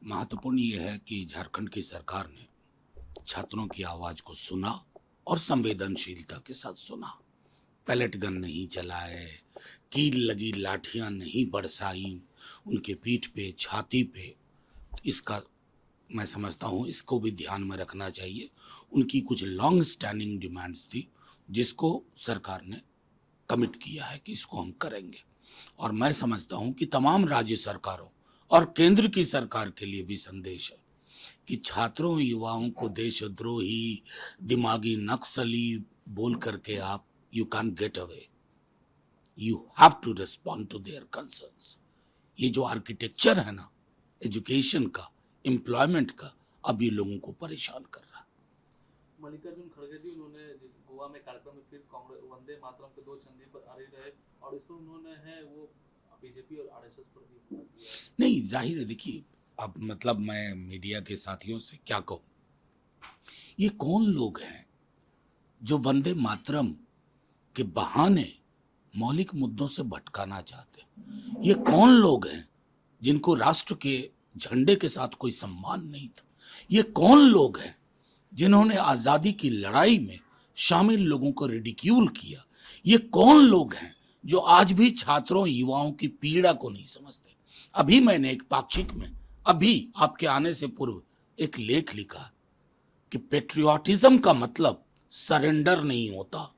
महत्वपूर्ण ये है कि झारखंड की सरकार ने छात्रों की आवाज को सुना और संवेदनशीलता के साथ सुना। पैलेट गन नहीं चलाए, कील लगी लाठियां नहीं बरसाई उनके पीठ पे, छाती पे। इसका मैं समझता हूं इसको भी ध्यान में रखना चाहिए। उनकी कुछ लॉन्ग स्टैंडिंग डिमांड्स थी जिसको सरकार ने कमिट किया है कि इसको हम करेंगे। और मैं समझता हूं कि तमाम राज्य सरकारों और केंद्र की सरकार के लिए भी संदेश है कि छात्रों युवाओं को देशद्रोही, दिमागी नक्सली बोल करके आप you can get away. You have to respond to their concerns. ये जो आर्किटेक्चर है ना एजुकेशन का, एम्प्लॉयमेंट का, अब ये लोगों को परेशान कर रहा है। मल्लिकार्जुन खड़गे जी उन्होंने गोवा में कार्यक्रम में फिर कांग्रेस वंदे मातरम के दो छंदे पर अड़े रहे और इस पर उन्होंने है वो बीजेपी और आरएसएस पर भी दिया। नहीं, जाहिर है, देखिए अब मतलब मैं मीडिया के साथियों से क्या कहूं, ये कौन लोग हैं जो वंदे मातरम के बहाने मौलिक मुद्दों से भटकाना चाहते हैं? ये कौन लोग हैं जिनको राष्ट्र के झंडे के साथ कोई सम्मान नहीं था? ये कौन लोग हैं जिन्होंने आजादी की लड़ाई में शामिल लोगों को रिडिक्यूल किया? ये कौन लोग हैं जो आज भी छात्रों युवाओं की पीड़ा को नहीं समझते? अभी मैंने एक पाक्षिक में, अभी आपके आने से पूर्व, एक लेख लिखा कि पेट्रियोटिज्म का मतलब सरेंडर नहीं होता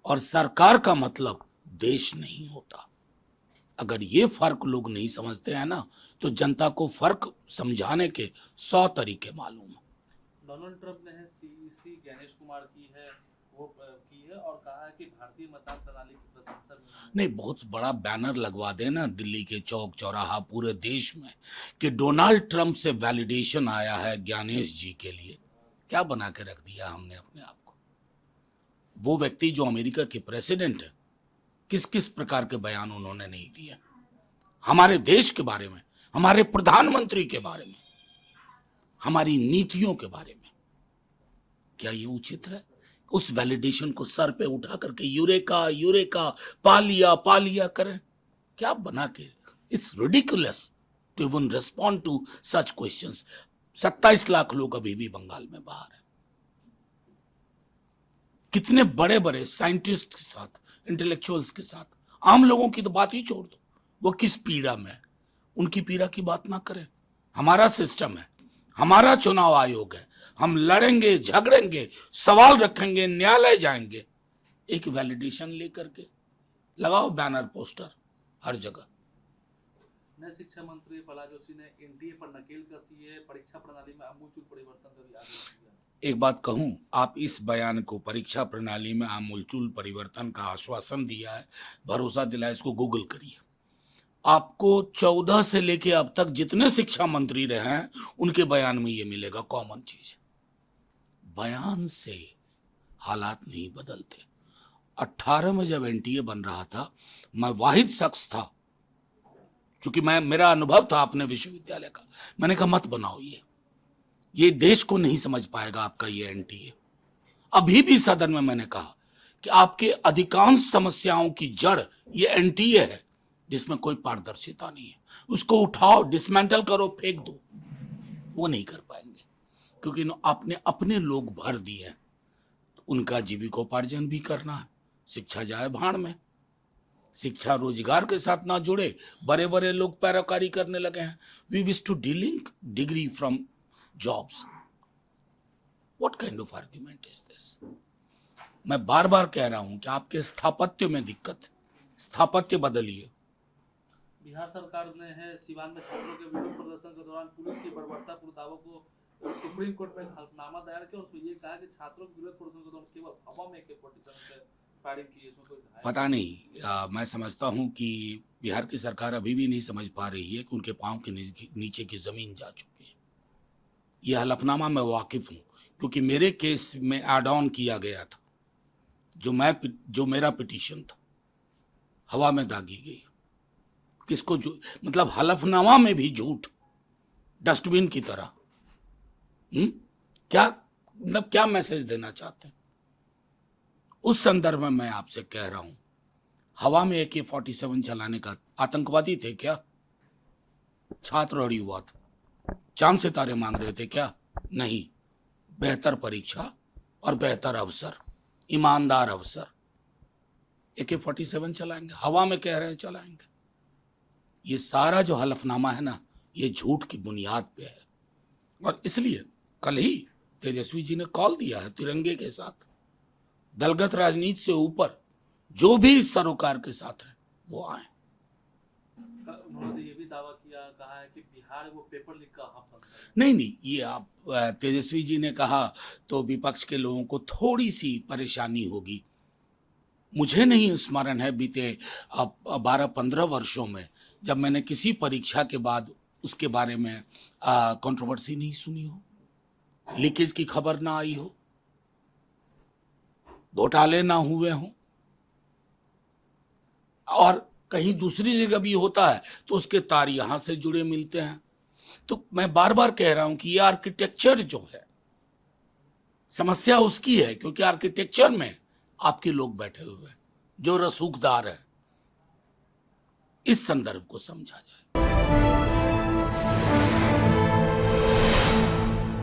और सरकार का मतलब देश नहीं होता। अगर ये फर्क लोग नहीं समझते हैं ना, तो जनता को फर्क समझाने के 100 तरीके मालूम है। डोनाल्ड ट्रंप ने सीईसी गणेश कुमार की है वो की है और कहा है कि भारतीय मतदान प्रणाली की प्रशंसा नहीं, बहुत बड़ा बैनर लगवा देना दिल्ली के चौक चौराहा पूरे देश में कि डोनाल्ड ट्रंप से वैलिडेशन आया है ज्ञानेश जी के लिए। क्या बना के रख दिया हमने अपने आप को? वो व्यक्ति जो अमेरिका के प्रेसिडेंट है, किस किस प्रकार के बयान उन्होंने नहीं दिए हमारे देश के बारे में, हमारे प्रधानमंत्री के बारे में, हमारी नीतियों के बारे में। क्या ये उचित है? उस वैलिडेशन को सर पे उठा करके यूरेका यूरेका पा लिया करें? क्या बना के? It's ridiculous to even respond to such questions. 27 lakh लोग अभी भी बंगाल में बाहर हैं। कितने बड़े बड़े साइंटिस्ट के साथ, इंटेलेक्चुअल्स के साथ, आम लोगों की तो बात ही छोड़ दो, वो किस पीड़ा में है, उनकी पीड़ा की बात ना करें। हमारा सिस्टम है, हमारा चुनाव आयोग है, हम लड़ेंगे, झगड़ेंगे, सवाल रखेंगे, न्यायालय जाएंगे। एक वैलिडेशन लेकर के लगाओ बैनर पोस्टर हर जगह। नए शिक्षा मंत्री प्रहलाद जोशी ने एनटीए पर नकेल कसी है, परीक्षा प्रणाली में आमूलचूल परिवर्तन का भी आदेश दिया। एक बात कहूं, आप इस बयान को परीक्षा प्रणाली में आमूलचूल परिवर्तन का आश्वासन दिया है, भरोसा दिलाया, इसको गूगल करिए। आपको 14 से लेके अब तक जितने शिक्षा मंत्री रहे हैं उनके बयान में ये मिलेगा कॉमन चीज। बयान से हालात नहीं बदलते। 18 में जब एनटीए बन रहा था, मैं वाहिद शख्स था, क्योंकि मेरा अनुभव था अपने विश्वविद्यालय का, मैंने कहा मत बनाओ, ये देश को नहीं समझ पाएगा आपका ये एनटीए। अभी भी सदन में मैंने कहा कि आपके अधिकांश समस्याओं की जड़ ये एनटीए है जिसमें कोई पारदर्शिता नहीं है। उसको उठाओ, डिसमेंटल करो, फेंक दो। वो नहीं कर पाएंगे क्योंकि आपने अपने लोग भर दिए हैं। तो उनका जीविकोपार्जन भी करना है, शिक्षा जाए भाड़ में। शिक्षा रोजगार के साथ ना जुड़े, बड़े बड़े लोग पैरोकारी करने लगे हैं। We wish to delink degree from jobs. What kind of argument is this? मैं बार बार कह रहा हूं कि आपके स्थापत्य में दिक्कत है, स्थापत्य बदलिए। बिहार सरकार ने है सिवान में छात्रों के विरोध प्रदर्शन के दौरान पुलिस की बर्बरतापूर्ण दावों को सुप्रीम कोर्ट में हलफनामा दायर किया और उसमें ये कहा कि छात्रों के विरोध प्रदर्शन के दौरान केवल हवा में AK-47 से फायरिंग की। इसमें कोई पता नहीं, मैं समझता हूं कि बिहार की सरकार अभी भी नहीं समझ पा रही है कि उनके पांव के नीचे की जमीन जा चुकी है। यह हलफनामा मैं वाकिफ हूं क्योंकि मेरे केस में एड ऑन किया गया था। जो मेरा पिटीशन था हवा में दागी गई। किसको जो मतलब हलफनामा में भी झूठ, डस्टबिन की तरह। क्या मतलब क्या मैसेज देना चाहते हैं? उस संदर्भ में मैं आपसे कह रहा हूं, हवा में AK-47 चलाने का आतंकवादी थे क्या? छात्र और युवा था। चांद सितारे मांग रहे थे क्या? नहीं, बेहतर परीक्षा और बेहतर अवसर, ईमानदार अवसर। AK-47 चलाएंगे, हवा में कह रहे हैं चलाएंगे। ये सारा जो हलफनामा है ना, ये झूठ की बुनियाद पे है। और इसलिए कल ही तेजस्वी जी ने कॉल दिया है तिरंगे के साथ, दलगत राजनीति से ऊपर जो भी इस सरोकार के साथ है वो आए। उन्होंने ये भी दावा किया, कहा है कि बिहार वो पेपर लीक का हब बनता है। नहीं, ये आप तेजस्वी जी ने कहा तो विपक्ष के लोगों को थोड़ी सी परेशानी होगी। मुझे नहीं स्मरण है बीते 12-15 वर्षों में जब मैंने किसी परीक्षा के बाद उसके बारे में कंट्रोवर्सी नहीं सुनी हो, लीकेज की खबर ना आई हो, घोटाले ना हुए हों। और कहीं दूसरी जगह भी होता है तो उसके तार यहां से जुड़े मिलते हैं। तो मैं बार बार कह रहा हूं कि ये आर्किटेक्चर जो है, समस्या उसकी है क्योंकि आर्किटेक्चर में आपके लोग बैठे हुए हैं जो रसूखदार है। इस संदर्भ को समझा जाए।